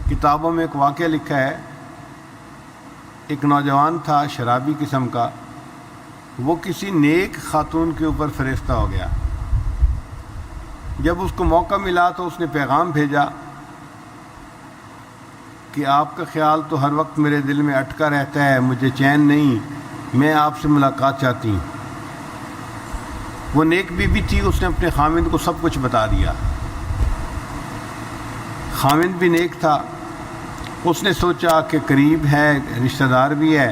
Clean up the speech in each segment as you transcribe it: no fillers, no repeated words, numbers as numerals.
کتابوں میں ایک واقعہ لکھا ہے، ایک نوجوان تھا شرابی قسم کا، وہ کسی نیک خاتون کے اوپر فرشتہ ہو گیا۔ جب اس کو موقع ملا تو اس نے پیغام بھیجا کہ آپ کا خیال تو ہر وقت میرے دل میں اٹکا رہتا ہے، مجھے چین نہیں، میں آپ سے ملاقات چاہتی ہوں۔ وہ نیک بیوی تھی، اس نے اپنے خاوند کو سب کچھ بتا دیا۔ خاوند بھی نیک تھا، اس نے سوچا کہ قریب ہے، رشتہ دار بھی ہے،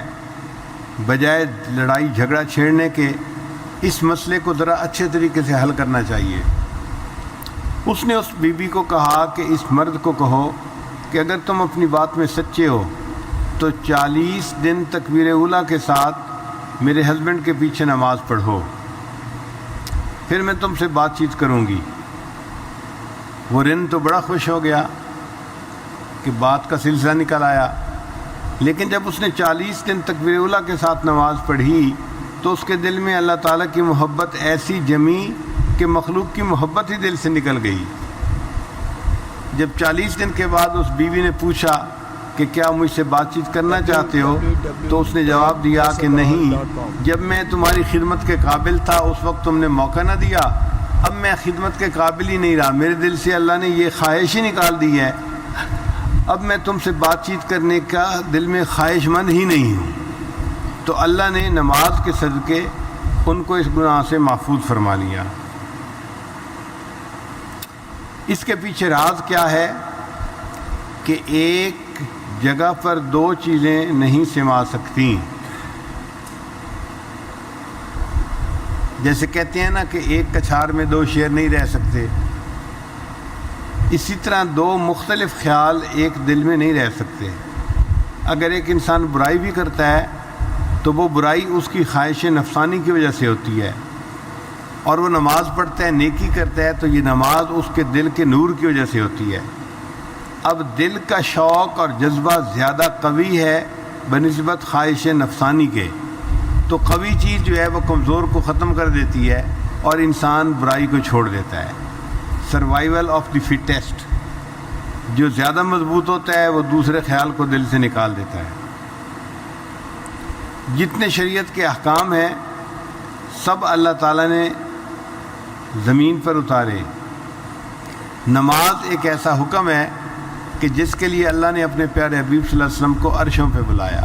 بجائے لڑائی جھگڑا چھیڑنے کے اس مسئلے کو ذرا اچھے طریقے سے حل کرنا چاہیے۔ اس نے اس بیوی کو کہا کہ اس مرد کو کہو کہ اگر تم اپنی بات میں سچے ہو تو 40 دن تکبیر اولیٰ کے ساتھ میرے ہسبینڈ کے پیچھے نماز پڑھو، پھر میں تم سے بات چیت کروں گی۔ وہ رن تو بڑا خوش ہو گیا کہ بات کا سلسلہ نکل آیا، لیکن جب اس نے 40 دن تکبیر اولیٰ کے ساتھ نماز پڑھی تو اس کے دل میں اللہ تعالیٰ کی محبت ایسی جمی کہ مخلوق کی محبت ہی دل سے نکل گئی۔ جب 40 دن کے بعد اس بیوی نے پوچھا کہ کیا مجھ سے بات چیت کرنا چاہتے ہو، تو اس نے جواب دیا کہ نہیں، جب میں تمہاری خدمت کے قابل تھا اس وقت تم نے موقع نہ دیا، اب میں خدمت کے قابل ہی نہیں رہا، میرے دل سے اللہ نے یہ خواہش ہی نکال دی ہے، اب میں تم سے بات چیت کرنے کا دل میں خواہش مند ہی نہیں ہوں۔ تو اللہ نے نماز کے صدقے ان کو اس گناہ سے محفوظ فرما لیا۔ اس کے پیچھے راز کیا ہے کہ ایک جگہ پر دو چیزیں نہیں سما سکتی۔ جیسے کہتے ہیں نا کہ ایک کچھار میں دو شیر نہیں رہ سکتے، اسی طرح دو مختلف خیال ایک دل میں نہیں رہ سکتے۔ اگر ایک انسان برائی بھی کرتا ہے تو وہ برائی اس کی خواہش نفسانی کی وجہ سے ہوتی ہے، اور وہ نماز پڑھتا ہے، نیکی کرتا ہے، تو یہ نماز اس کے دل کے نور کی وجہ سے ہوتی ہے۔ اب دل کا شوق اور جذبہ زیادہ قوی ہے بنسبت خواہش نفسانی کے، تو قوی چیز جو ہے وہ کمزور کو ختم کر دیتی ہے اور انسان برائی کو چھوڑ دیتا ہے۔ سروائیول آف دی فٹیسٹ، جو زیادہ مضبوط ہوتا ہے وہ دوسرے خیال کو دل سے نکال دیتا ہے۔ جتنے شریعت کے احکام ہیں سب اللہ تعالیٰ نے زمین پر اتارے۔ نماز ایک ایسا حکم ہے کہ جس کے لیے اللہ نے اپنے پیارے حبیب صلی اللہ علیہ وسلم کو عرشوں پہ بلایا۔